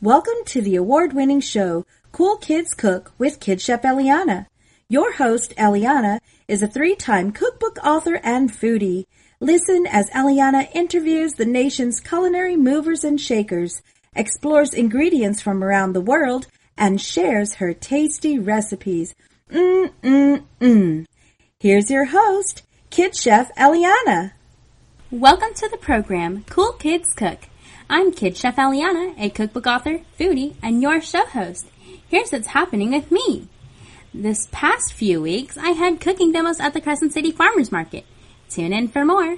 Welcome to the award-winning show, Cool Kids Cook with Kid Chef Eliana. Your host, Eliana, is a 3-time cookbook author and foodie. Listen as Eliana interviews the nation's culinary movers and shakers, explores ingredients from around the world, and shares her tasty recipes. Here's your host, Kid Chef Eliana. Welcome to the program, Cool Kids Cook. I'm Kid Chef Eliana, a cookbook author, foodie, and your show host. Here's what's happening with me. This past few weeks, I had cooking demos at the Crescent City Farmers Market. Tune in for more.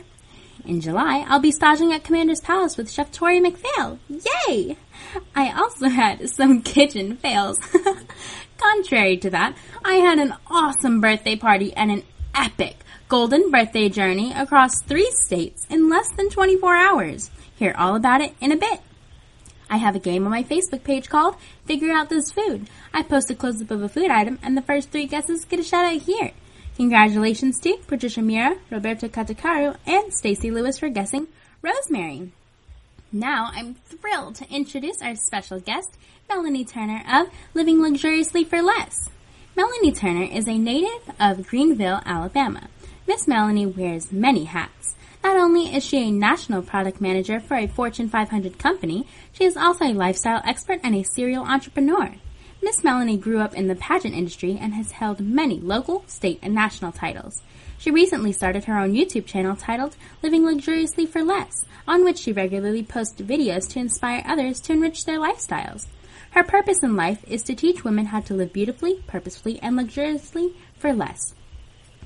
In July, I'll be staging at Commander's Palace with Chef Tori McPhail. Yay! I also had some kitchen fails. Contrary to that, I had an awesome birthday party and an epic golden birthday journey across 3 states in less than 24 hours. Hear all about it in a bit. I have a game on my Facebook page called Figure Out This Food. I post a close-up of a food item, and the first 3 guesses get a shout-out here. Congratulations to Patricia Mira, Roberto Catacaru, and Stacy Lewis for guessing Rosemary. Now, I'm thrilled to introduce our special guest, Melanie Turner of Living Luxuriously for Less. Melanie Turner is a native of Greenville, Alabama. Miss Melanie wears many hats. Not only is she a national product manager for a Fortune 500 company, she is also a lifestyle expert and a serial entrepreneur. Miss Melanie grew up in the pageant industry and has held many local, state, and national titles. She recently started her own YouTube channel titled Living Luxuriously for Less, on which she regularly posts videos to inspire others to enrich their lifestyles. Her purpose in life is to teach women how to live beautifully, purposefully, and luxuriously for less.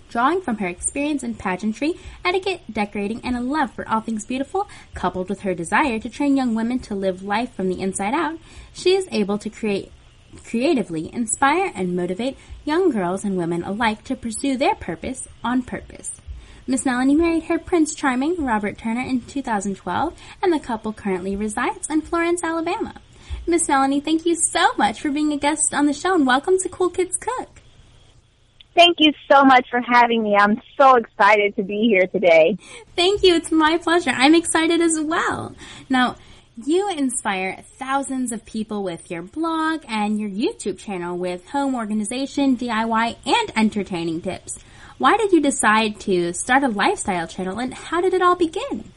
Drawing from her experience in pageantry, etiquette, decorating, and a love for all things beautiful, coupled with her desire to train young women to live life from the inside out, she is able to creatively inspire and motivate young girls and women alike to pursue their purpose on purpose. Miss Melanie married her Prince Charming, Robert Turner, in 2012, and the couple currently resides in Florence, Alabama. Miss Melanie, thank you so much for being a guest on the show, and welcome to Cool Kids Cook. Thank you so much for having me. I'm so excited to be here today. Thank you. It's my pleasure. I'm excited as well. Now, you inspire thousands of people with your blog and your YouTube channel with home organization, DIY, and entertaining tips. Why did you decide to start a lifestyle channel, and how did it all begin?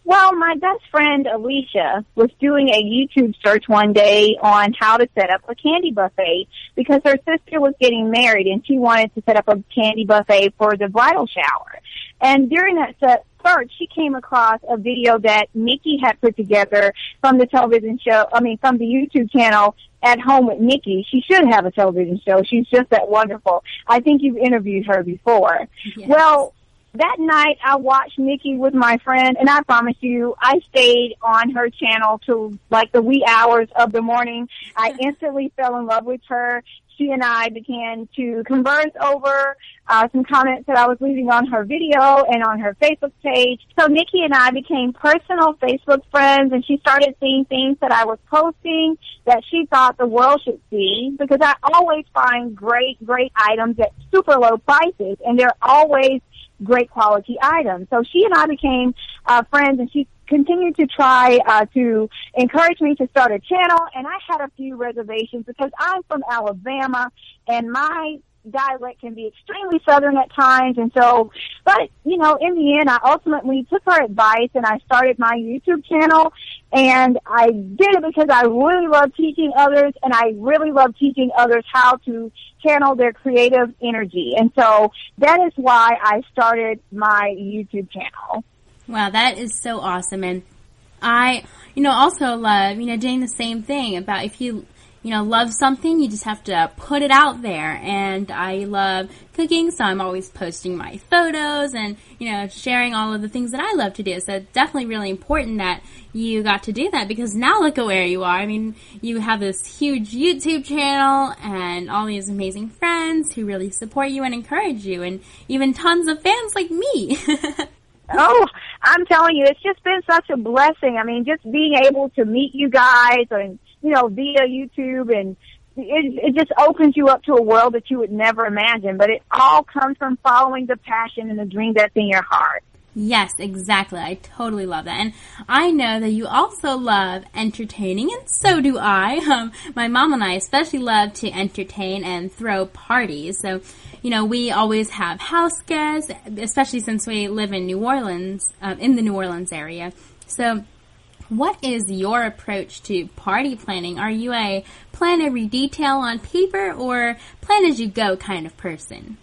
Well, my best friend, Alicia, was doing a YouTube search one day on how to set up a candy buffet because her sister was getting married and she wanted to set up a candy buffet for the bridal shower. And during that search, she came across a video that Nikki had put together from the from the YouTube channel At Home with Nikki. She should have a television show. She's just that wonderful. I think you've interviewed her before. Yes. Well, that night, I watched Nikki with my friend, and I promise you, I stayed on her channel till like the wee hours of the morning. I instantly fell in love with her. She and I began to converse over some comments that I was leaving on her video and on her Facebook page. So Nikki and I became personal Facebook friends, and she started seeing things that I was posting that she thought the world should see, because I always find great items at super low prices, and they're always great quality items. So she and I became friends, and she continued to try to encourage me to start a channel, and I had a few reservations because I'm from Alabama, and my dialect can be extremely southern at times, and so, but, you know, in the end, I ultimately took her advice, and I started my YouTube channel, and I did it because I really love teaching others, and I really love teaching others how to channel their creative energy, and so that is why I started my YouTube channel. Wow, that is so awesome, and I, also love, doing the same thing about if you love something, you just have to put it out there. And I love cooking, so I'm always posting my photos and, sharing all of the things that I love to do. So it's definitely really important that you got to do that, because now look at where you are. I mean, you have this huge YouTube channel and all these amazing friends who really support you and encourage you, and even tons of fans like me. Oh, I'm telling you, it's just been such a blessing. I mean, just being able to meet you guys and, via YouTube, and it just opens you up to a world that you would never imagine. But it all comes from following the passion and the dream that's in your heart. Yes, exactly. I totally love that. And I know that you also love entertaining, and so do I. My mom and I especially love to entertain and throw parties. So, we always have house guests, especially since we live in New Orleans, in the New Orleans area. So, what is your approach to party planning? Are you a plan every detail on paper or plan as you go kind of person?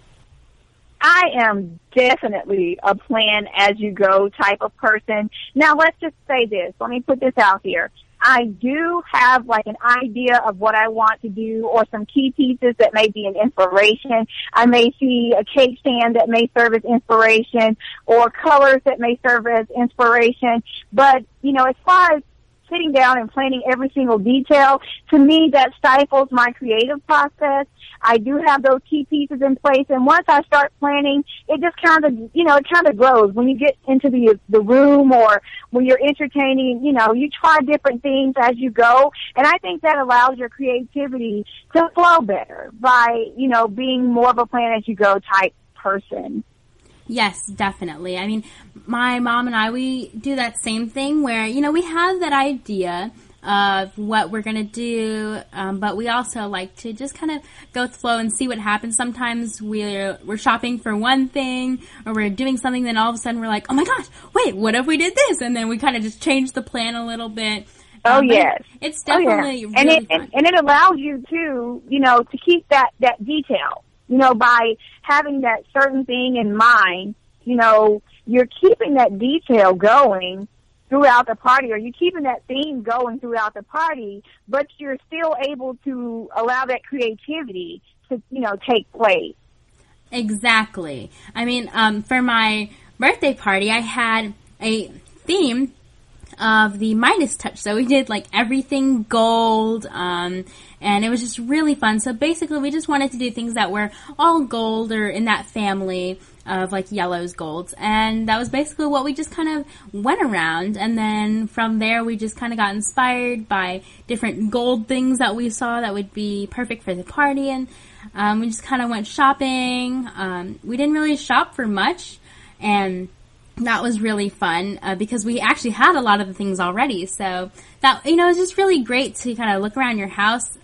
I am definitely a plan as you go type of person. Now, let's just say this. Let me put this out here. I do have like an idea of what I want to do or some key pieces that may be an inspiration. I may see a cake stand that may serve as inspiration or colors that may serve as inspiration. But, as far as sitting down and planning every single detail, to me that stifles my creative process. I do have those key pieces in place, and once I start planning, it just kind of grows. When you get into the room or when you're entertaining, you try different things as you go, and I think that allows your creativity to flow better by, being more of a plan as you go type person. Yes, definitely. I mean, my mom and I, we do that same thing where, we have that idea of what we're going to do, but we also like to just kind of go with the flow and see what happens. Sometimes we're shopping for one thing or we're doing something, then all of a sudden we're like, oh my gosh, wait, what if we did this? And then we kind of just change the plan a little bit. Oh, yes. It's definitely and really fun. And it allows you to, to keep that detail. By having that certain thing in mind, you're keeping that detail going throughout the party, or you're keeping that theme going throughout the party, but you're still able to allow that creativity to, take place. Exactly. I mean, for my birthday party, I had a theme of the Midas touch. So we did like everything gold, and it was just really fun. So basically we just wanted to do things that were all gold or in that family of like yellows, golds. And that was basically what we just kind of went around. And then from there we just kind of got inspired by different gold things that we saw that would be perfect for the party. And we just kind of went shopping. We didn't really shop for much, and that was really fun because we actually had a lot of the things already. So that, it was just really great to kind of look around your house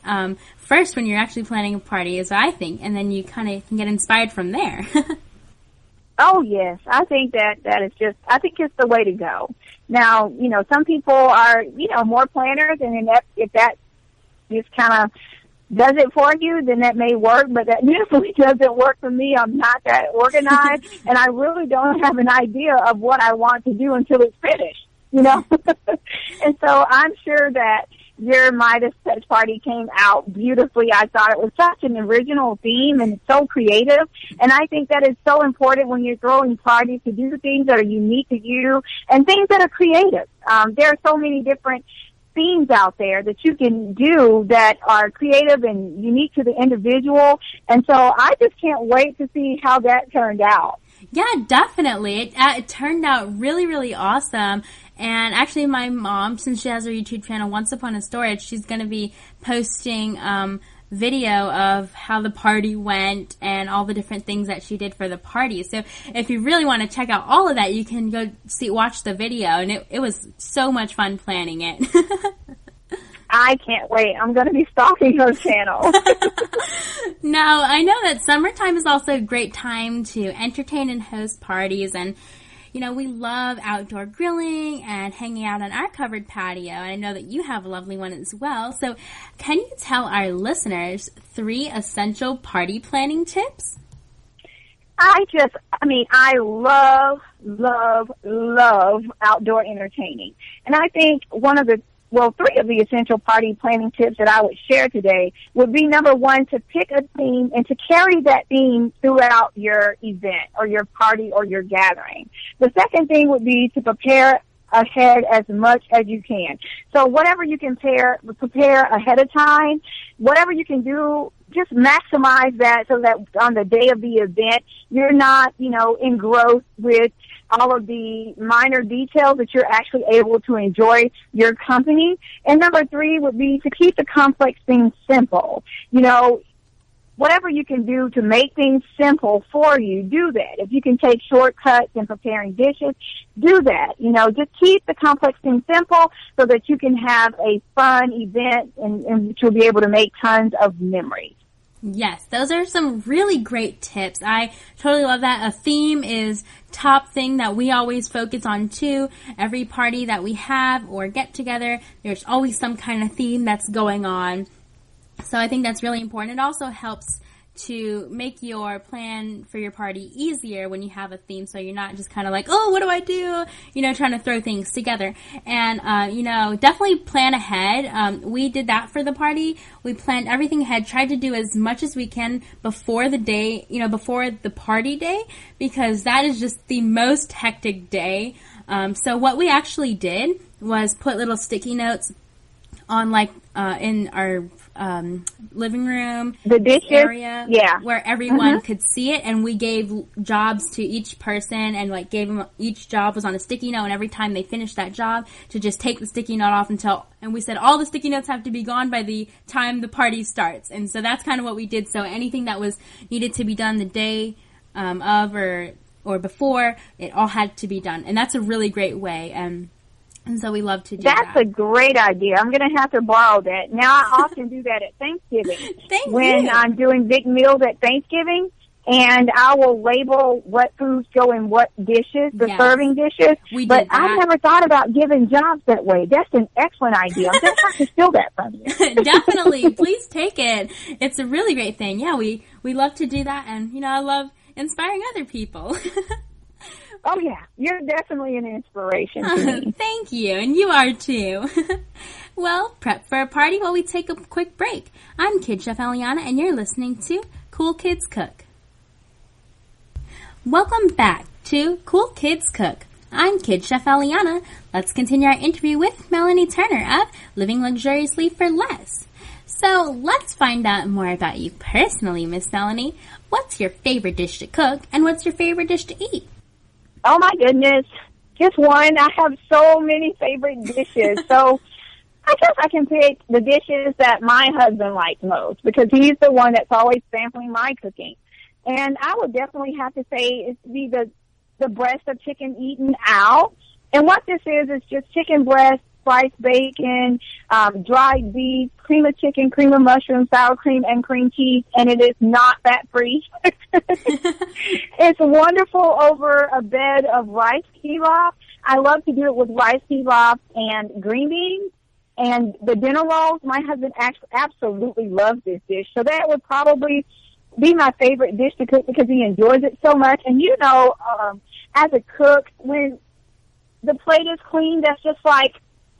first when you're actually planning a party, is what I think, and then you kind of can get inspired from there. Oh, yes. I think that is just, I think it's the way to go. Now, some people are, more planners, and if that just kind of does it for you, then that may work, but that definitely doesn't work for me. I'm not that organized, and I really don't have an idea of what I want to do until it's finished, And so I'm sure that your Midas Touch party came out beautifully. I thought it was such an original theme and so creative, and I think that is so important when you're throwing parties, to do things that are unique to you and things that are creative. There are so many different themes out there that you can do that are creative and unique to the individual. And so I just can't wait to see how that turned out. Yeah, definitely. It turned out really, really awesome. And actually my mom, since she has her YouTube channel, Once Upon a Storage, she's going to be posting video of how the party went and all the different things that she did for the party. So if you really want to check out all of that, you can go watch the video, and it was so much fun planning it. I can't wait. I'm going to be stalking her channel. Now, I know that summertime is also a great time to entertain and host parties, and we love outdoor grilling and hanging out on our covered patio. And I know that you have a lovely one as well. So can you tell our listeners 3 essential party planning tips? I love, love, love outdoor entertaining. And I think 3 of the essential party planning tips that I would share today would be, number 1, to pick a theme and to carry that theme throughout your event or your party or your gathering. The second thing would be to prepare ahead as much as you can. So whatever you can prepare ahead of time, whatever you can do, just maximize that so that on the day of the event, you're not, engrossed with all of the minor details, that you're actually able to enjoy your company. And number 3 would be to keep the complex things simple. whatever you can do to make things simple for you, do that. If you can take shortcuts in preparing dishes, do that. Just keep the complex things simple so that you can have a fun event and that you'll be able to make tons of memories. Yes, those are some really great tips. I totally love that. A theme is top thing that we always focus on too. Every party that we have or get together, there's always some kind of theme that's going on. So I think that's really important. It also helps to make your plan for your party easier when you have a theme, so you're not just kind of like, oh, what do I do? Trying to throw things together. And, definitely plan ahead. We did that for the party. We planned everything ahead, tried to do as much as we can before the day, before the party day, because that is just the most hectic day. So what we actually did was put little sticky notes on in our living room, the dishes area, yeah, where everyone could see it, and we gave jobs to each person, and gave them, each job was on a sticky note, and every time they finished that job, to just take the sticky note off and we said all the sticky notes have to be gone by the time the party starts. And so that's kind of what we did. So anything that was needed to be done the day of or before, it all had to be done, and that's a really great way. And so we love to do that. That's a great idea. I'm going to have to borrow that. Now, I often do that at Thanksgiving. When I'm doing big meals at Thanksgiving, and I will label what foods go in what dishes, the serving dishes. But I never thought about giving jobs that way. That's an excellent idea. I'm going to have to steal that from you. Definitely. Please take it. It's a really great thing. Yeah, we love to do that, and, I love inspiring other people. Oh, yeah. You're definitely an inspiration to me. Thank you. And you are, too. Well, prep for a party while we take a quick break. I'm Kid Chef Eliana, and you're listening to Cool Kids Cook. Welcome back to Cool Kids Cook. I'm Kid Chef Eliana. Let's continue our interview with Melanie Turner of Living Luxuriously for Less. So let's find out more about you personally, Miss Melanie. What's your favorite dish to cook, and what's your favorite dish to eat? Oh, my goodness. Just one. I have so many favorite dishes. So I guess I can pick the dishes that my husband likes most, because he's the one that's always sampling my cooking. And I would definitely have to say it's the breast of chicken eaten out. And what this is just chicken breast, sliced bacon, dried beef, cream of chicken, cream of mushroom, sour cream, and cream cheese, and it is not fat-free. It's wonderful over a bed of rice pilaf. I love to do it with rice pilaf and green beans. And the dinner rolls, my husband absolutely loves this dish. So that would probably be my favorite dish to cook because he enjoys it so much. And as a cook, when the plate is clean, that's just like,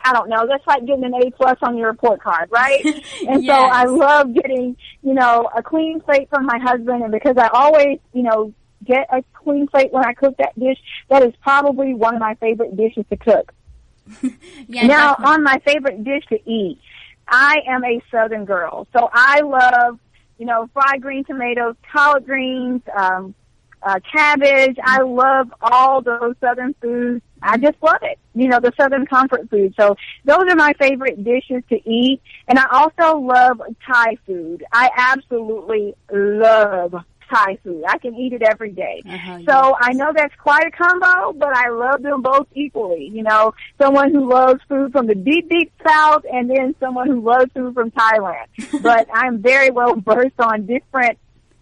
I don't know, that's like getting an A+ on your report card, right? And Yes. So I love getting, a clean plate from my husband, and because I always, get a clean plate when I cook that dish, that is probably one of my favorite dishes to cook. Yeah, now, definitely. on my favorite dish to eat, I am a Southern girl, so I love, fried green tomatoes, collard greens, cabbage. I love all those Southern foods. I just love it. The Southern comfort food. So those are my favorite dishes to eat. And I also love Thai food. I absolutely love Thai food. I can eat it every day. So I know that's quite a combo, but I love them both equally. Someone who loves food from the deep, deep South, and then someone who loves food from Thailand. But I'm very well versed on different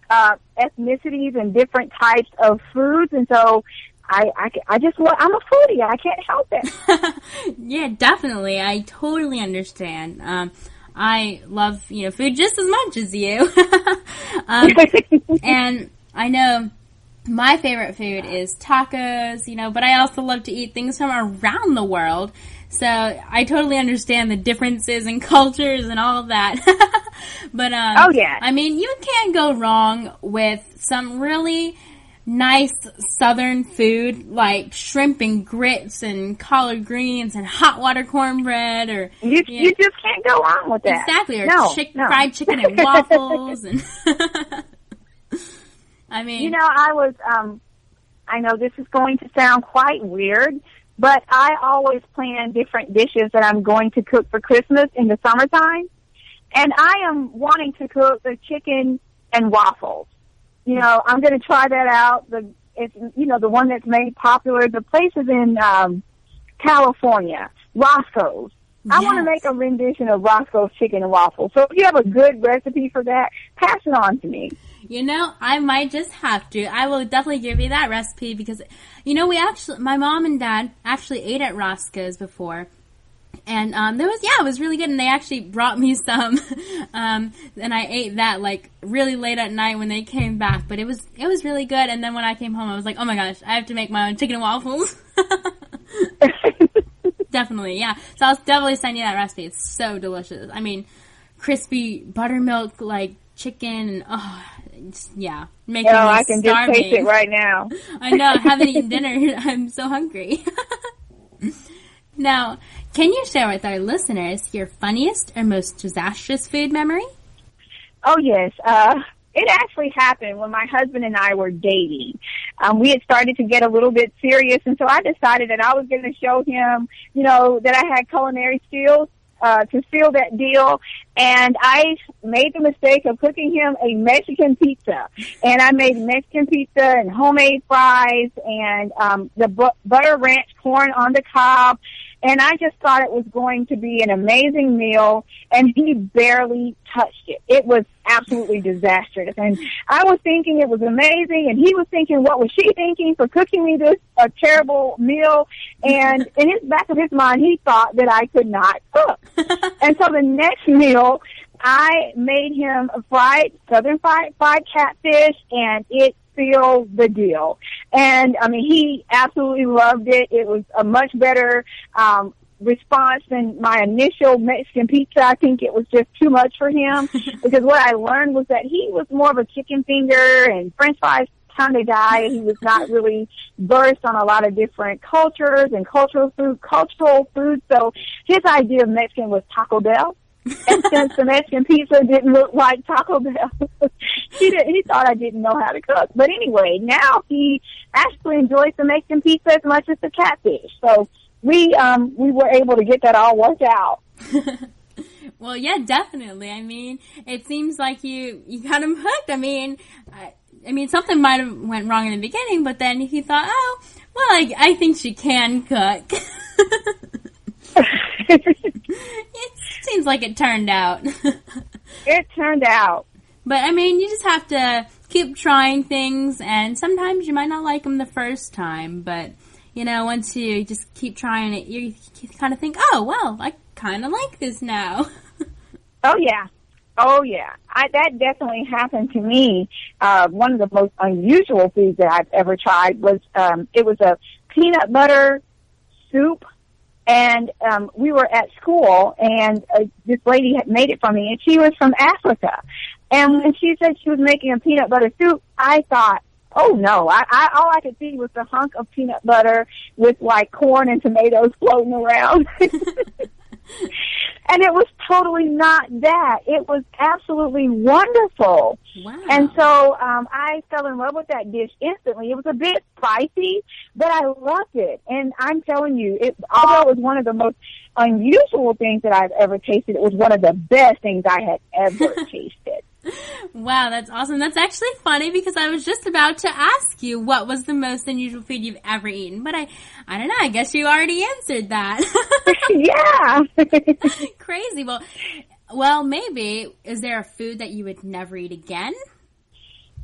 ethnicities and different types of foods, and so I'm a foodie. I can't help it. Yeah, definitely. I totally understand. I love, food just as much as you. And I know my favorite food is tacos, but I also love to eat things from around the world. So I totally understand the differences in cultures and all of that. But, oh, yeah. I mean, you can't go wrong with some really nice Southern food like shrimp and grits and collard greens and hot water cornbread, or you just can't go wrong with that. Exactly, or fried chicken and waffles. And I mean, I know this is going to sound quite weird, but I always plan different dishes that I'm going to cook for Christmas in the summertime. And I am wanting to cook the chicken and waffles. You know, I'm going to try that out. It's the one that's made popular. The place is in California, Roscoe's. I want to make a rendition of Roscoe's chicken and waffles. So if you have a good recipe for that, pass it on to me. You know, I might just have to. I will definitely give you that recipe because, you know, my mom and dad actually ate at Roscoe's before. And it was really good. And they actually brought me some, and I ate that like really late at night when they came back. But it was really good. And then when I came home, I was like, oh my gosh, I have to make my own chicken and waffles. Definitely, yeah. So I'll definitely send you that recipe. It's so delicious. I mean, crispy buttermilk like chicken, and making me I can starving. just taste it right now. I know. I haven't eaten dinner. I'm so hungry. Now, can you share with our listeners your funniest or most disastrous food memory? Oh, yes. It actually happened when my husband and I were dating. We had started to get a little bit serious, and so I decided that I was going to show him, that I had culinary skills to seal that deal. And I made the mistake of cooking him a Mexican pizza. And I made Mexican pizza and homemade fries and the butter ranch corn on the cob. And I just thought it was going to be an amazing meal, and he barely touched it. It was absolutely disastrous. And I was thinking it was amazing, and he was thinking, what was she thinking for cooking me this a terrible meal? And in his back of his mind, he thought that I could not cook. And so the next meal, I made him a southern fried catfish, and it sealed the deal. And I mean, he absolutely loved it. It was a much better response than my initial Mexican pizza. I think it was just too much for him because what I learned was that he was more of a chicken finger and French fries kind of guy. He was not really versed on a lot of different cultures and cultural food. So his idea of Mexican was Taco Bell. And since the Mexican pizza didn't look like Taco Bell, he thought I didn't know how to cook. But anyway, now he actually enjoys the Mexican pizza as much as the catfish. So we were able to get that all worked out. Well, yeah, definitely. I mean, it seems like you got him hooked. I mean, something might have went wrong in the beginning, but then he thought, oh, well, I think she can cook. It seems like it turned out. It turned out. But, I mean, you just have to keep trying things, and sometimes you might not like them the first time, but, once you just keep trying it, you kind of think, oh, well, I kind of like this now. Oh, yeah. That definitely happened to me. One of the most unusual foods that I've ever tried was, it was a peanut butter soup. And we were at school, and this lady had made it for me, and she was from Africa. And when she said she was making a peanut butter soup, I thought, oh, no. All I could see was the hunk of peanut butter with, like, corn and tomatoes floating around. And it was totally not that. It was absolutely wonderful. Wow. And so I fell in love with that dish instantly. It was a bit spicy, but I loved it. And I'm telling you, although it was one of the most unusual things that I've ever tasted, it was one of the best things I had ever tasted. Wow, that's awesome. That's actually funny because I was just about to ask you what was the most unusual food you've ever eaten. But I don't know, I guess you already answered that. Yeah. Crazy. Well, maybe, is there a food that you would never eat again?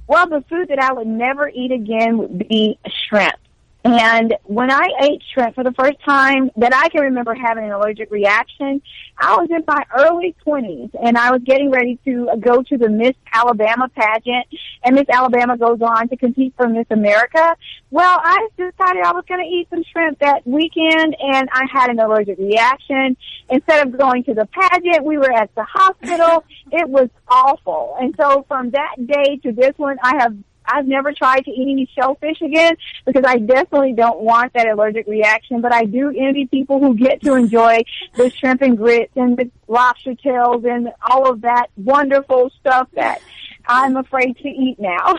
Well, the food that I would never eat again would be shrimp. And when I ate shrimp for the first time that I can remember having an allergic reaction, I was in my early 20s, and I was getting ready to go to the Miss Alabama pageant, and Miss Alabama goes on to compete for Miss America. Well, I decided I was going to eat some shrimp that weekend, and I had an allergic reaction. Instead of going to the pageant, we were at the hospital. It was awful. And so from that day to this one, I've never tried to eat any shellfish again because I definitely don't want that allergic reaction, but I do envy people who get to enjoy the shrimp and grits and the lobster tails and all of that wonderful stuff that I'm afraid to eat now.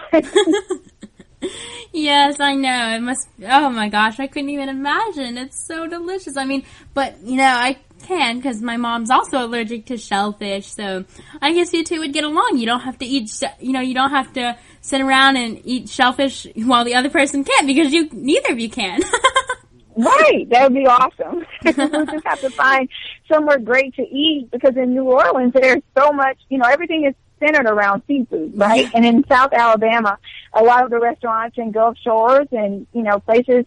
Yes, I know. It must, oh my gosh, I couldn't even imagine. It's so delicious. I mean, but, I can, because my mom's also allergic to shellfish, so I guess you two would get along. You don't have to eat, you don't have to sit around and eat shellfish while the other person can't, because neither of you can. Right, that would be awesome. We'll just have to find somewhere great to eat, because in New Orleans there's so much, everything is centered around seafood, right? And in South Alabama, a lot of the restaurants in Gulf Shores and, places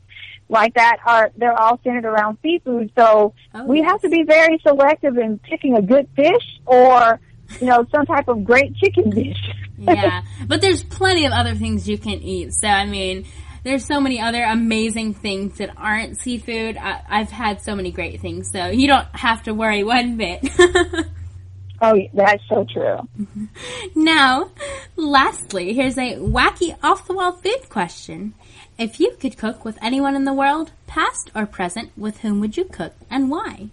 like that they're all centered around seafood. So we have to be very selective in picking a good fish or, some type of great chicken dish. Yeah, but there's plenty of other things you can eat. So, I mean, there's so many other amazing things that aren't seafood. I've had so many great things, so you don't have to worry one bit. Oh, that's so true. Now, lastly, here's a wacky off-the-wall food question. If you could cook with anyone in the world, past or present, with whom would you cook and why?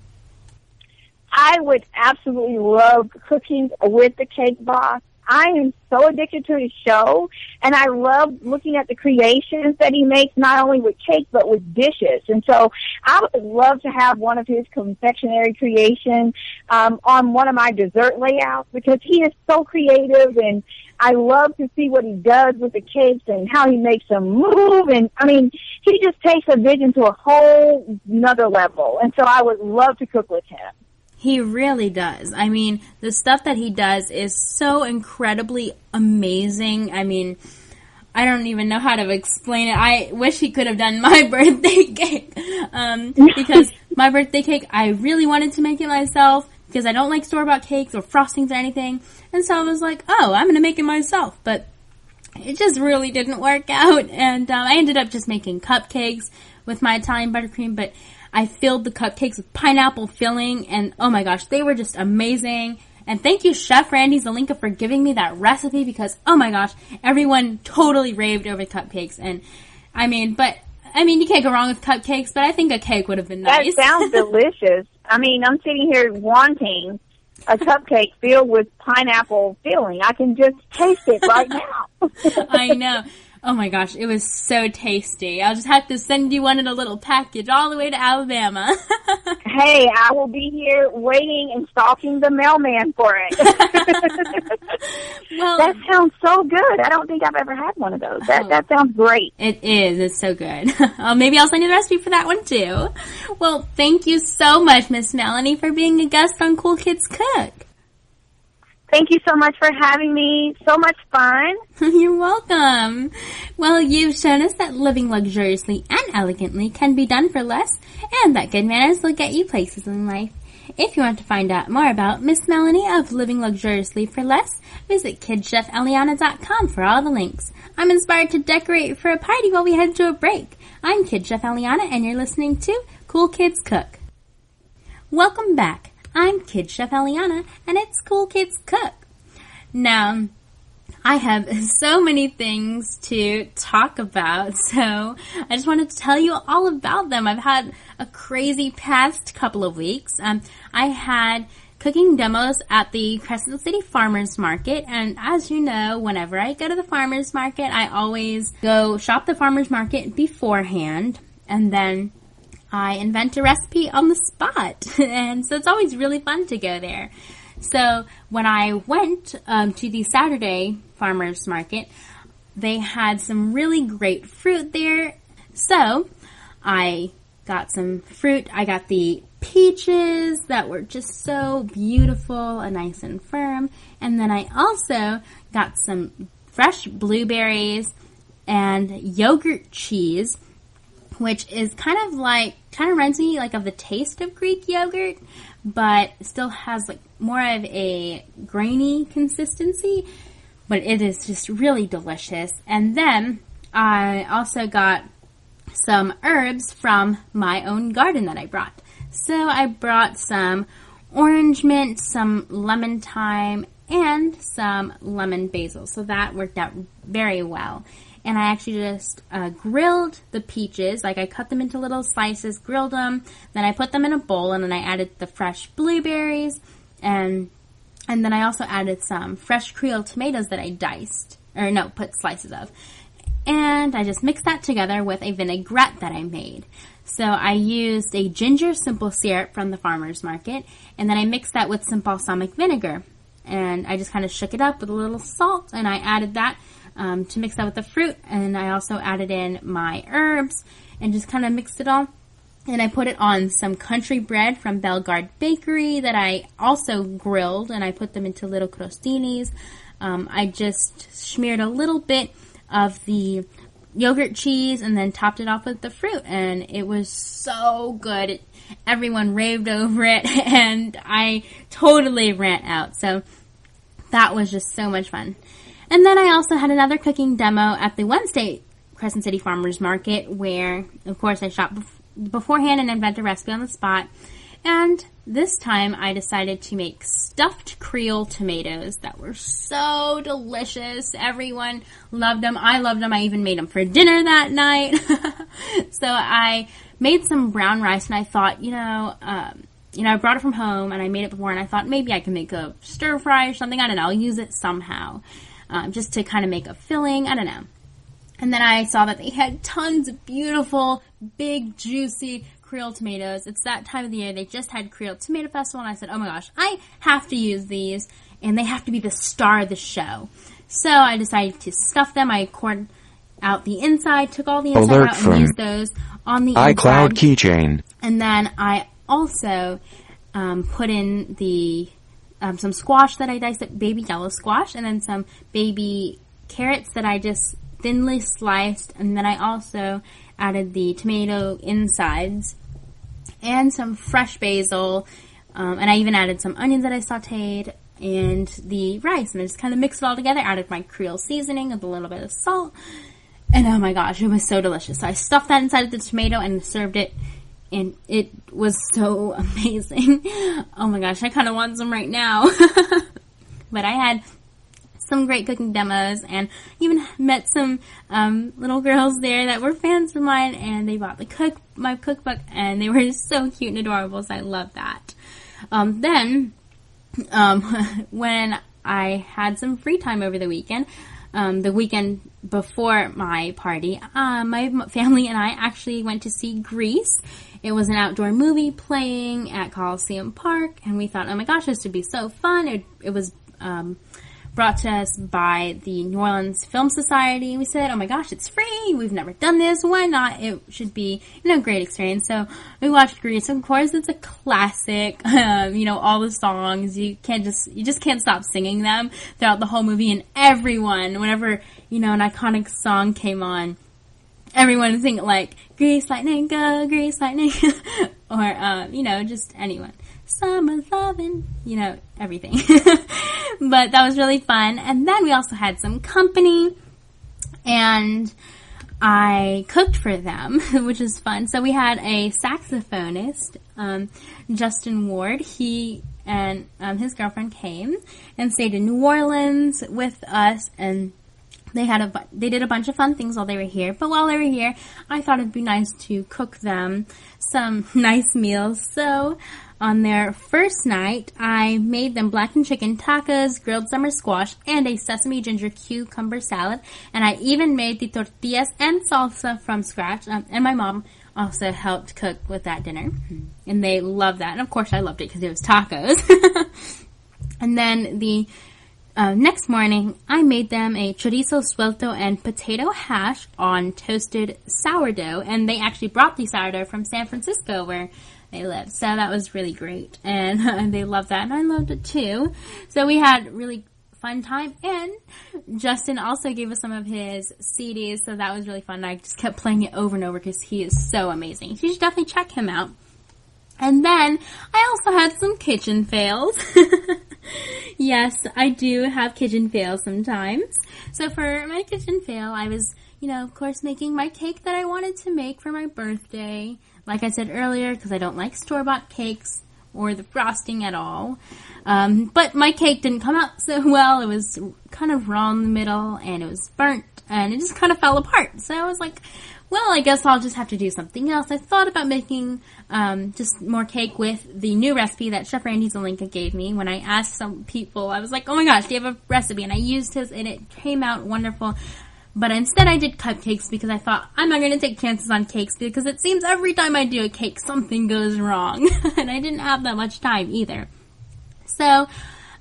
I would absolutely love cooking with the Cake Boss. I am so addicted to his show, and I love looking at the creations that he makes, not only with cake, but with dishes. And so I would love to have one of his confectionery creations on one of my dessert layouts, because he is so creative, and I love to see what he does with the cakes and how he makes them move. And, I mean, he just takes a vision to a whole nother level. And so I would love to cook with him. He really does. I mean, the stuff that he does is so incredibly amazing. I mean, I don't even know how to explain it. I wish he could have done my birthday cake. Because my birthday cake, I really wanted to make it myself, because I don't like store-bought cakes or frostings or anything. And so I was like, I'm going to make it myself. But it just really didn't work out. And I ended up just making cupcakes with my Italian buttercream. But I filled the cupcakes with pineapple filling, and oh my gosh, they were just amazing. And thank you, Chef Randy Zelinka, for giving me that recipe, because oh my gosh, everyone totally raved over cupcakes. And I mean, you can't go wrong with cupcakes, but I think a cake would have been nice. That sounds delicious. I mean, I'm sitting here wanting a cupcake filled with pineapple filling. I can just taste it right now. I know. Oh my gosh, it was so tasty. I'll just have to send you one in a little package all the way to Alabama. Hey, I will be here waiting and stalking the mailman for it. Well, that sounds so good. I don't think I've ever had one of those. That sounds great. It is. It's so good. Maybe I'll send you the recipe for that one too. Well, thank you so much, Miss Melanie, for being a guest on Cool Kids Cook. Thank you so much for having me. So much fun. You're welcome. Well, you've shown us that living luxuriously and elegantly can be done for less, and that good manners will get you places in life. If you want to find out more about Miss Melanie of Living Luxuriously for Less, visit KidChefEliana.com for all the links. I'm inspired to decorate for a party while we head to a break. I'm Kid Chef Eliana, and you're listening to Cool Kids Cook. Welcome back. I'm Kid Chef Eliana, and it's Cool Kids Cook. Now, I have so many things to talk about, so I just wanted to tell you all about them. I've had a crazy past couple of weeks. I had cooking demos at the Crescent City Farmers Market, and as you know, whenever I go to the farmers market, I always go shop the farmers market beforehand, and then I invent a recipe on the spot, and so it's always really fun to go there. So when I went to the Saturday farmers market, they had some really great fruit there. So I got some fruit. I got the peaches that were just so beautiful and nice and firm. And then I also got some fresh blueberries and yogurt cheese, which is kind of reminds me like of the taste of Greek yogurt, but still has like more of a grainy consistency, but it is just really delicious. And then I also got some herbs from my own garden that I brought. So I brought some orange mint, some lemon thyme, and some lemon basil. So that worked out very well. And I actually just grilled the peaches. Like I cut them into little slices, grilled them, then I put them in a bowl, and then I added the fresh blueberries, and then I also added some fresh Creole tomatoes that I put slices of. And I just mixed that together with a vinaigrette that I made. So I used a ginger simple syrup from the farmer's market, and then I mixed that with some balsamic vinegar. And I just kind of shook it up with a little salt, and I added that to mix that with the fruit. And I also added in my herbs and just kind of mixed it all. And I put it on some country bread from Bellegarde Bakery that I also grilled, and I put them into little crostinis. I just smeared a little bit of the yogurt cheese and then topped it off with the fruit, and it was so good. Everyone raved over it, and I totally ran out. So that was just so much fun. And then I also had another cooking demo at the Wednesday Crescent City Farmers Market, where, of course, I shot beforehand and invented a recipe on the spot. And this time I decided to make stuffed Creole tomatoes that were so delicious. Everyone loved them. I loved them. I even made them for dinner that night. So I made some brown rice, and I thought, I brought it from home and I made it before, and I thought maybe I can make a stir fry or something. I don't know. I'll use it somehow, just to kind of make a filling. I don't know. And then I saw that they had tons of beautiful, big, juicy Creole tomatoes. It's that time of the year. They just had Creole Tomato Festival, and I said, oh my gosh, I have to use these, and they have to be the star of the show. So I decided to stuff them. I cored out the inside, took all the inside out, and used those on the inside. iCloud keychain. And then I also put in the some squash that I diced up, baby yellow squash, and then some baby carrots that I just thinly sliced, and then I also added the tomato insides and some fresh basil, and I even added some onions that I sauteed and the rice, and I just kind of mixed it all together, added my Creole seasoning with a little bit of salt, and oh my gosh, it was so delicious. So I stuffed that inside of the tomato and served it, and it was so amazing. Oh my gosh, I kind of want some right now. But I had some great cooking demos, and even met some little girls there that were fans of mine, and they bought my cookbook, and they were so cute and adorable, so I love that. Then, when I had some free time over the weekend before my party, my family and I actually went to see Grease. It was an outdoor movie playing at Coliseum Park, and we thought, oh my gosh, this would be so fun. It was brought to us by the New Orleans Film Society. We said, oh my gosh, it's free. We've never done this. Why not? It should be, a great experience. So we watched Grease. Of course, it's a classic. All the songs, you just can't stop singing them throughout the whole movie. And everyone, whenever, an iconic song came on, everyone would sing it like, Grease lightning, go, Grease lightning. Or, just anyone. Summer lovin', everything. But that was really fun. And then we also had some company, and I cooked for them, which is fun. So we had a saxophonist, Justin Ward. He and his girlfriend came and stayed in New Orleans with us, and they did a bunch of fun things while they were here. But while they were here, I thought it'd be nice to cook them some nice meals. So on their first night, I made them blackened chicken tacos, grilled summer squash, and a sesame ginger cucumber salad. And I even made the tortillas and salsa from scratch. And my mom also helped cook with that dinner. And they loved that. And of course I loved it because it was tacos. And then the next morning, I made them a chorizo suelto and potato hash on toasted sourdough. And they actually brought the sourdough from San Francisco, where they lived. So that was really great. And they loved that, and I loved it too. So we had really fun time. And Justin also gave us some of his CDs, so that was really fun. I just kept playing it over and over because he is so amazing. So you should definitely check him out. And then I also had some kitchen fails. Yes, I do have kitchen fails sometimes. So for my kitchen fail, I was, of course, making my cake that I wanted to make for my birthday. Like I said earlier, because I don't like store-bought cakes or the frosting at all. But my cake didn't come out so well. It was kind of raw in the middle, and it was burnt, and it just kind of fell apart. So I was like, well, I guess I'll just have to do something else. I thought about making just more cake with the new recipe that Chef Randy Zelinka gave me. When I asked some people, I was like, oh my gosh, do you have a recipe? And I used his, and it came out wonderful. But instead I did cupcakes because I thought, I'm not going to take chances on cakes because it seems every time I do a cake, something goes wrong. And I didn't have that much time either. So,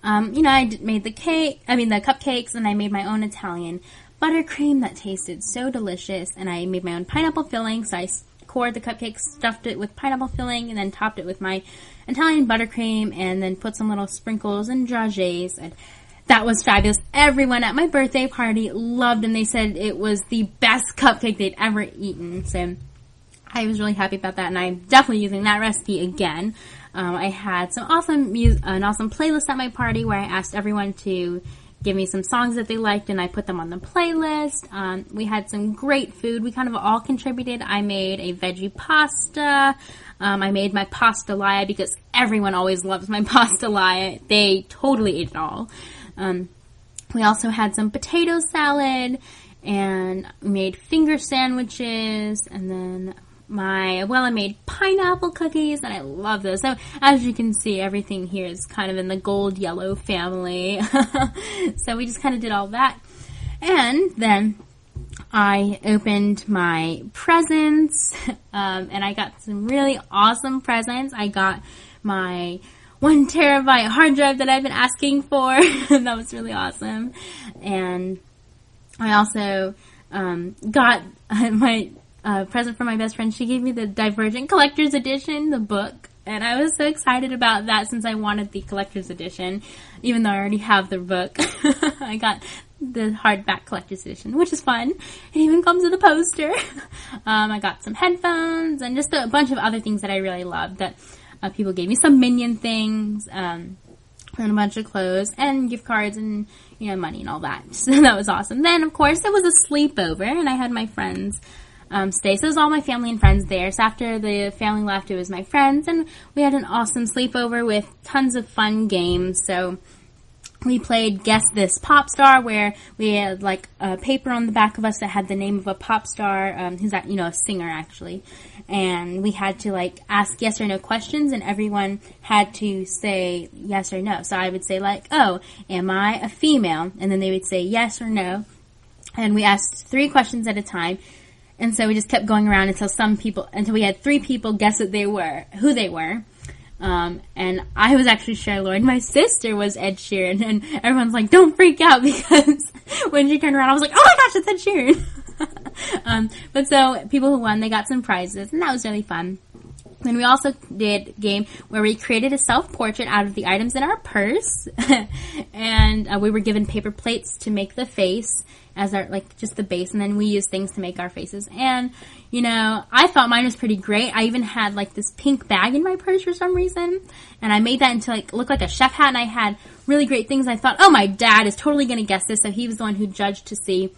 I made the cupcakes, and I made my own Italian buttercream that tasted so delicious. And I made my own pineapple filling, so I cored the cupcakes, stuffed it with pineapple filling, and then topped it with my Italian buttercream, and then put some little sprinkles and dragées, and that was fabulous. Everyone at my birthday party loved, and they said it was the best cupcake they'd ever eaten. So I was really happy about that, and I'm definitely using that recipe again. I had an awesome playlist at my party where I asked everyone to give me some songs that they liked, and I put them on the playlist. We had some great food. We kind of all contributed. I made a veggie pasta. I made my pastelaya because everyone always loves my pastelaya. They totally ate it all. We also had some potato salad, and made finger sandwiches, and then I made pineapple cookies, and I love those. So, as you can see, everything here is kind of in the gold-yellow family. So, we just kind of did all that. And then I opened my presents, and I got some really awesome presents. I got my 1 terabyte hard drive that I've been asking for. That was really awesome. And I also got my present from my best friend. She gave me the Divergent Collector's Edition, the book. And I was so excited about that since I wanted the Collector's Edition. Even though I already have the book. I got the hardback Collector's Edition, which is fun. It even comes with a poster. I got some headphones and just a bunch of other things that I really loved that people gave me. Some Minion things, and a bunch of clothes, and gift cards, and, money and all that. So that was awesome. Then, of course, it was a sleepover, and I had my friends stay. So it was all my family and friends there. So after the family left, it was my friends, and we had an awesome sleepover with tons of fun games. So we played Guess This Pop Star, where we had, a paper on the back of us that had the name of a pop star, who's a singer, actually. And we had to, ask yes or no questions, and everyone had to say yes or no. So I would say, oh, am I a female? And then they would say yes or no. And we asked 3 questions at a time. And so we just kept going around until we had 3 people guess who they were. And I was actually Cher Lloyd. My sister was Ed Sheeran, and everyone's like, don't freak out, because when she turned around, I was like, oh my gosh, it's Ed Sheeran. But so people who won, they got some prizes, and that was really fun. Then we also did a game where we created a self-portrait out of the items in our purse, and we were given paper plates to make the face as our, just the base, and then we used things to make our faces. And, I thought mine was pretty great. I even had, this pink bag in my purse for some reason, and I made that into, look like a chef hat, and I had really great things. I thought, oh, my dad is totally going to guess this, so he was the one who judged to see,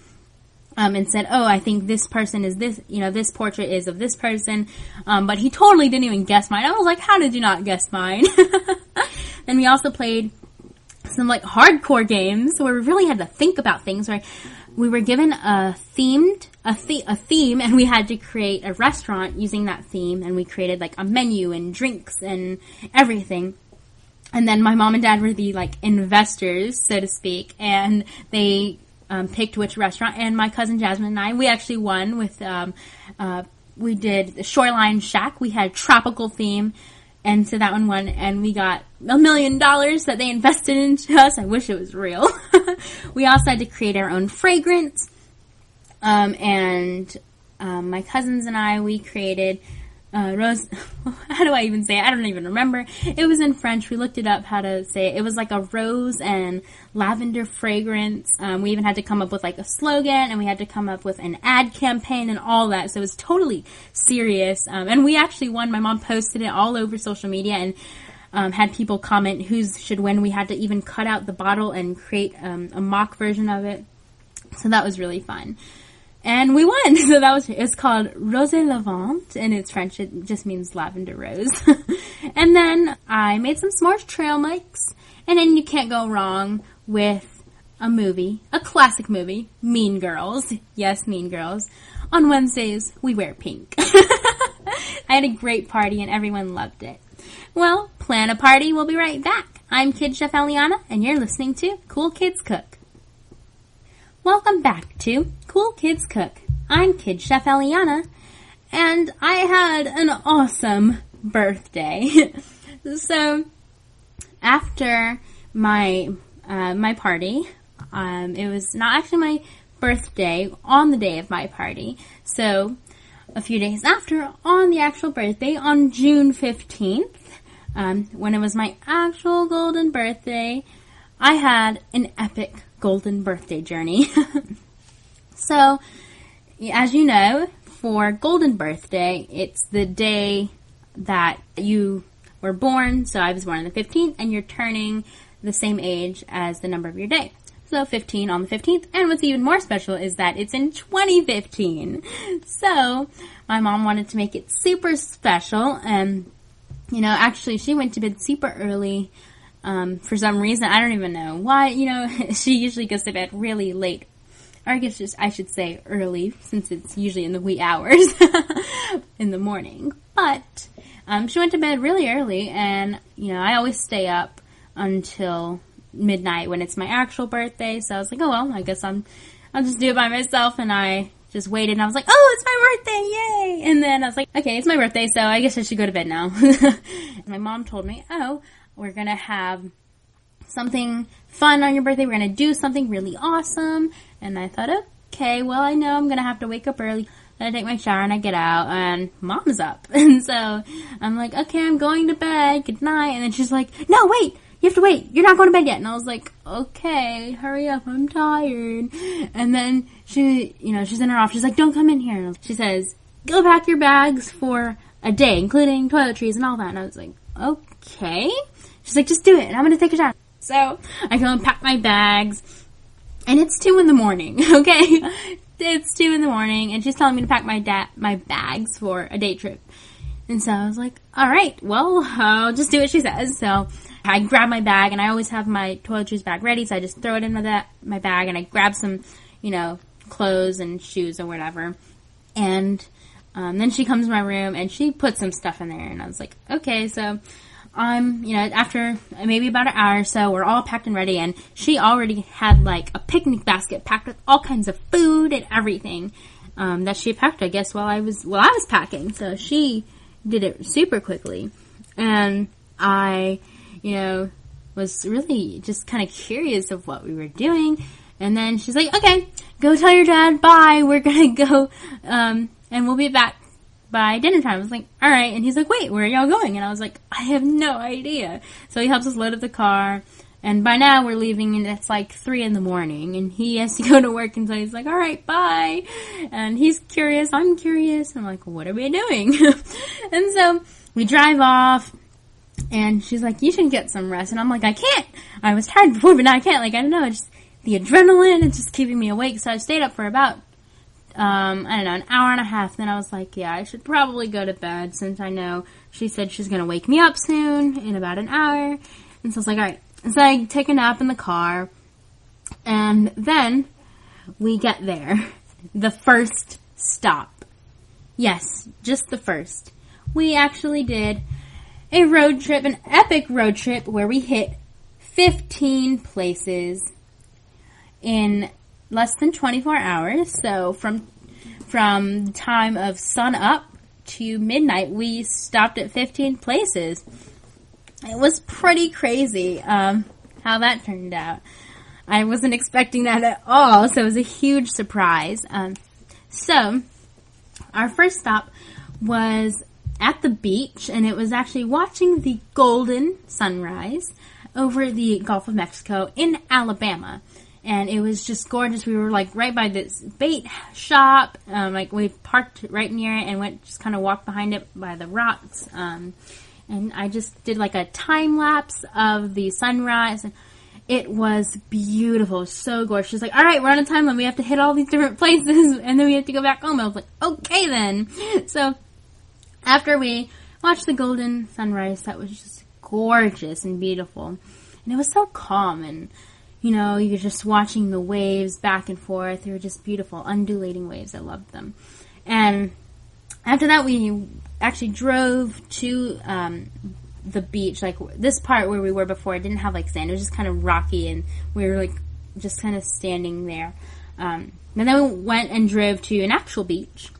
and said, oh, I think this person is this, this portrait is of this person, but he totally didn't even guess mine. I was like, how did you not guess mine? Then we also played some, hardcore games where we really had to think about things, where we were given a theme, and we had to create a restaurant using that theme, and we created, a menu and drinks and everything. And then my mom and dad were the, investors, so to speak, and they picked which restaurant, and my cousin Jasmine and we actually won with, we did the Shoreline Shack. We had tropical theme, and so that one won, and we got $1 million that they invested into us. I wish it was real. We also had to create our own fragrance, and my cousins and we created rose, how do I even say it? I don't even remember. It was in French. We looked it up how to say it. It was a rose and lavender fragrance. We even had to come up with a slogan, and we had to come up with an ad campaign and all that. So it was totally serious. And we actually won. My mom posted it all over social media and had people comment who should win. We had to even cut out the bottle and create a mock version of it. So that was really fun. And we won. So it's called Rosé Lavande, and it's French. It just means lavender rose. And then I made some s'mores trail mix. And then you can't go wrong with a classic movie, Mean Girls. Yes, Mean Girls. On Wednesdays, we wear pink. I had a great party, and everyone loved it. Well, plan a party. We'll be right back. I'm Kid Chef Eliana, and you're listening to Cool Kids Cook. Welcome back to Cool Kids Cook. I'm Kid Chef Eliana, and I had an awesome birthday. So, after my party, it was not actually my birthday on the day of my party. So, a few days after, on the actual birthday, on June 15th, when it was my actual golden birthday, I had an epic golden birthday journey. So, as you know, for golden birthday, it's the day that you were born. So I was born on the 15th, and you're turning the same age as the number of your day. So 15 on the 15th, and what's even more special is that it's in 2015. So my mom wanted to make it super special, and actually she went to bed super early. For some reason, I don't even know why, she usually goes to bed really late. Or I guess I should say early, since it's usually in the wee hours in the morning. But, she went to bed really early, and, I always stay up until midnight when it's my actual birthday. So I was like, oh well, I guess I'll just do it by myself, and I just waited, and I was like, oh, it's my birthday, yay! And then I was like, okay, it's my birthday, so I guess I should go to bed now. My mom told me, oh, we're going to have something fun on your birthday. We're going to do something really awesome. And I thought, okay, well, I know I'm going to have to wake up early. Then I take my shower and I get out, and Mom's up. And so I'm like, okay, I'm going to bed. Good night. And then she's like, no, wait. You have to wait. You're not going to bed yet. And I was like, okay, hurry up. I'm tired. And then she's in her office. She's like, don't come in here. She says, go pack your bags for a day, including toiletries and all that. And I was like, okay. She's like, just do it, and I'm going to take a shower. So, I go and pack my bags, and it's 2 in the morning, okay? It's 2 in the morning, and she's telling me to pack my bags for a day trip. And so, I was like, alright, well, I'll just do what she says. So, I grab my bag, and I always have my toiletries bag ready, so I just throw it in my bag, and I grab some, clothes and shoes or whatever. And then she comes to my room, and she puts some stuff in there, and I was like, okay, so after maybe about an hour or so, we're all packed and ready, and she already had, like, a picnic basket packed with all kinds of food and everything, that she packed, I guess, while I was packing. So she did it super quickly, and I, was really just kind of curious of what we were doing, and then she's like, okay, go tell your dad, bye, we're gonna go, and we'll be back by dinner time. I was like, alright. And he's like, wait, where are y'all going? And I was like, I have no idea. So he helps us load up the car, and by now we're leaving, and it's like 3 in the morning, and he has to go to work, and so he's like, alright, bye. And he's curious, I'm curious, I'm like, what are we doing? And so we drive off, and she's like, you should get some rest. And I'm like, I can't. I was tired before, but now I can't. Like, I don't know, it's just the adrenaline, it's just keeping me awake. So I stayed up for about an hour and a half. Then I was like, yeah, I should probably go to bed, since I know she said she's going to wake me up soon in about an hour. And so I was like, alright. So I take a nap in the car, and then we get there. The first stop. Yes, just the first. We actually did a road trip, an epic road trip, where we hit 15 places in less than 24 hours. So from the time of sun up to midnight, we stopped at 15 places. It was pretty crazy how that turned out. I wasn't expecting that at all, so it was a huge surprise. So our first stop was at the beach, and it was actually watching the golden sunrise over the Gulf of Mexico in Alabama. And it was just gorgeous. We were, like, right by this bait shop. We parked right near it and just kind of walked behind it by the rocks. And I just did, like, a time lapse of the sunrise. And it was beautiful. So gorgeous. She's like, all right, we're on a time limit. We have to hit all these different places, and then we have to go back home. I was like, okay, then. So after we watched the golden sunrise, that was just gorgeous and beautiful. And it was so calm, and you're just watching the waves back and forth. They were just beautiful, undulating waves. I loved them. And after that, we actually drove to the beach. Like, this part where we were before, it didn't have, like, sand. It was just kind of rocky, and we were, like, just kind of standing there. And then we went and drove to an actual beach.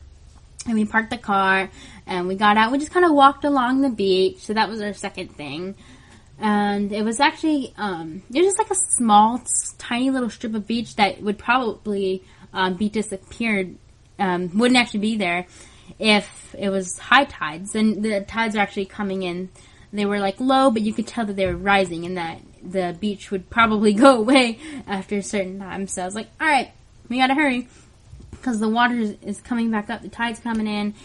And we parked the car, and we got out. We just kind of walked along the beach. So that was our second thing. And it was actually, it was just like a small, tiny little strip of beach that would probably be disappeared, wouldn't actually be there if it was high tides. And the tides are actually coming in. They were like low, but you could tell that they were rising and that the beach would probably go away after a certain time. So I was like, all right, we gotta hurry because the water is coming back up. The tide's coming in.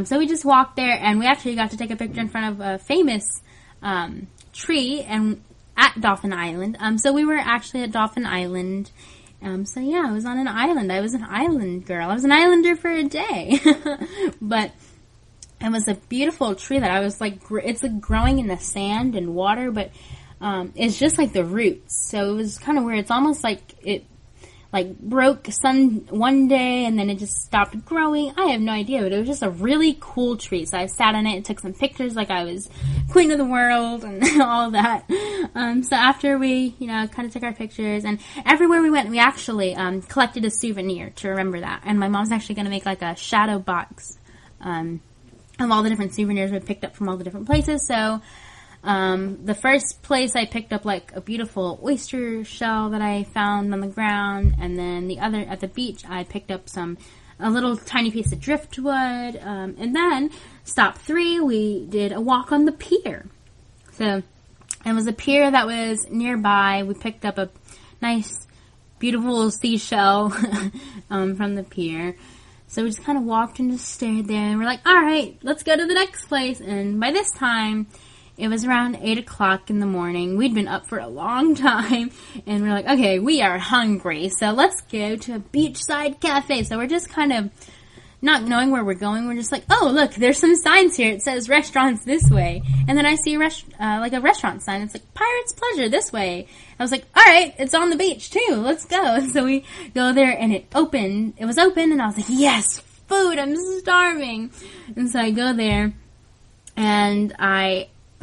So we just walked there, and we actually got to take a picture in front of a famous tree and at Dolphin Island. So we were actually at Dolphin Island. So yeah, I was on an island. I was an island girl. I was an islander for a day. But it was a beautiful tree that I was like, it's like growing in the sand and water, but it's just like the roots. So it was kind of weird. It's almost like it like broke sun one day and then it just stopped growing. I have no idea, but it was just a really cool tree. So I sat on it and took some pictures like I was queen of the world and all that. So after we, kind of took our pictures, and everywhere we went, we actually collected a souvenir to remember that. And my mom's actually going to make like a shadow box of all the different souvenirs we picked up from all the different places. So the first place I picked up like a beautiful oyster shell that I found on the ground, and then the other at the beach I picked up a little tiny piece of driftwood, and then stop 3 we did a walk on the pier. So it was a pier that was nearby. We picked up a nice beautiful seashell from the pier. So we just kind of walked and just stared there, and we're like, all right, let's go to the next place. And by this time it was around 8 o'clock in the morning. We'd been up for a long time, and we're like, okay, we are hungry, so let's go to a beachside cafe. So we're just kind of not knowing where we're going. We're just like, oh, look, there's some signs here. It says restaurants this way. And then I see a restaurant sign. It's like Pirate's Pleasure this way. I was like, all right, it's on the beach too. Let's go. So we go there, and it was open, and I was like, yes, food. I'm starving. And so I go there, and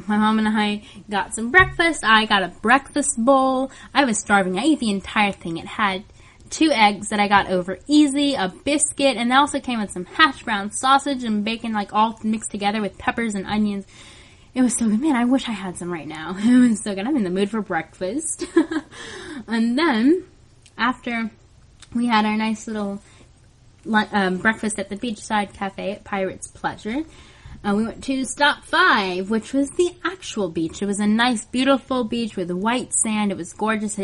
my mom and I got some breakfast. I got a breakfast bowl. I was starving. I ate the entire thing. It had 2 eggs that I got over easy, a biscuit, and they also came with some hash brown sausage and bacon, like all mixed together with peppers and onions. It was so good. Man, I wish I had some right now. It was so good. I'm in the mood for breakfast. And then, after we had our nice little breakfast at the beachside cafe at Pirate's Pleasure, we went to stop 5, which was the actual beach. It was a nice, beautiful beach with white sand. It was gorgeous.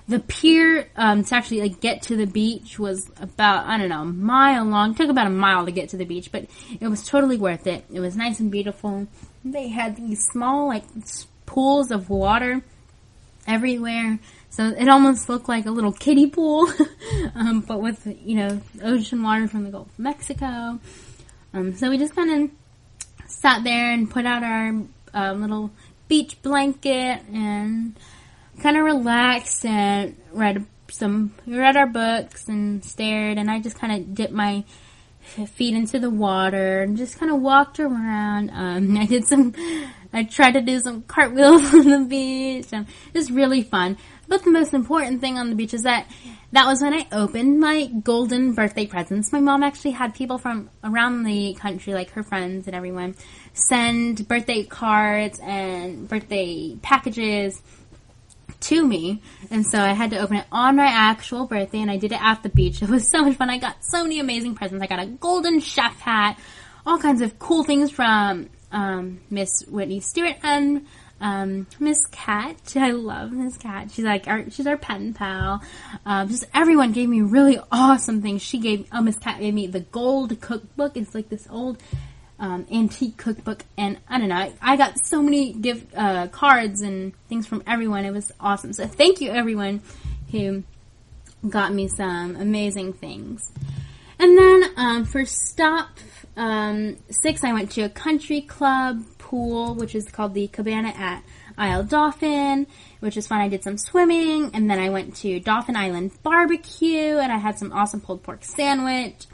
The pier to actually get to the beach was about, a mile long. It took about a mile to get to the beach, but it was totally worth it. It was nice and beautiful. They had these small pools of water everywhere, so it almost looked like a little kiddie pool, but with ocean water from the Gulf of Mexico. So we just kind of sat there and put out our little beach blanket and kind of relaxed and read our books and stared, and I just kind of dipped my feet into the water and just kind of walked around. I tried to do some cartwheels on the beach. It was really fun. But the most important thing on the beach is that was when I opened my golden birthday presents. My mom actually had people from around the country, like her friends and everyone, send birthday cards and birthday packages to me. And so I had to open it on my actual birthday, and I did it at the beach. It was so much fun. I got so many amazing presents. I got a golden chef hat, all kinds of cool things from Miss Whitney Stewart and Miss Cat. I love Miss Cat. She's our pen pal. Just everyone gave me really awesome things. Miss Cat gave me the gold cookbook. It's like this old antique cookbook, and I don't know, I got so many gift cards and things from everyone. It was awesome. So thank you everyone who got me some amazing things. And then for stop 6, I went to a country club pool, which is called the Cabana at Isle Dolphin, which is fun. I did some swimming, and then I went to Dolphin Island Barbecue, and I had some awesome pulled pork sandwich.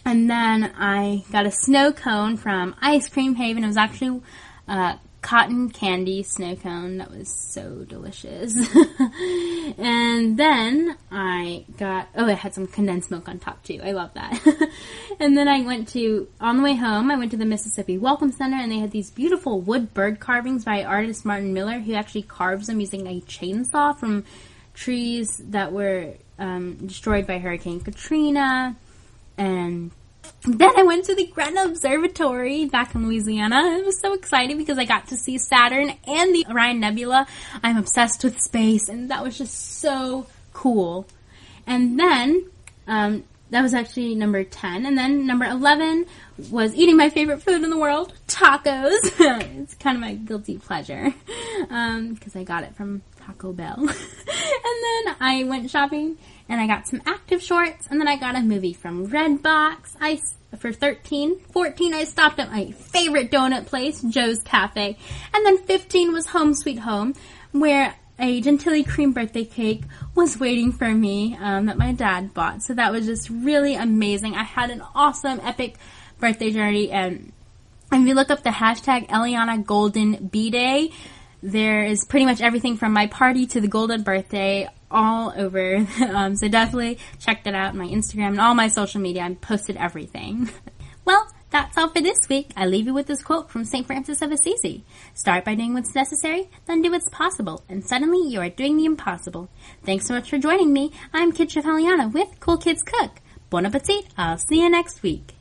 And then I got a snow cone from Ice Cream Haven. It was actually cotton candy snow cone that was so delicious. And then it had some condensed milk on top too. I love that. And then on the way home, I went to the Mississippi Welcome Center, and they had these beautiful wood bird carvings by artist Martin Miller, who actually carves them using a chainsaw from trees that were destroyed by Hurricane Katrina. And then I went to the Gretna Observatory back in Louisiana. It was so exciting because I got to see Saturn and the Orion Nebula. I'm obsessed with space, and that was just so cool. And then, that was actually number 10. And then number 11 was eating my favorite food in the world, tacos. It's kind of my guilty pleasure because I got it from Taco Bell. And then I went shopping, and I got some active shorts, and then I got a movie from Redbox. For $14, I stopped at my favorite donut place, Joe's Cafe. And then 15 was Home Sweet Home, where a Chantilly cream birthday cake was waiting for me that my dad bought. So that was just really amazing. I had an awesome, epic birthday journey. And if you look up the hashtag Eliana Golden B-Day, there is pretty much everything from my party to the golden birthday all over. So definitely check that out on my Instagram and all my social media. I posted everything. Well, that's all for this week. I leave you with this quote from St. Francis of Assisi. Start by doing what's necessary, then do what's possible, and suddenly you are doing the impossible. Thanks so much for joining me. I'm Kid Chef Eliana with Cool Kids Cook. Bon appetit. I'll see you next week.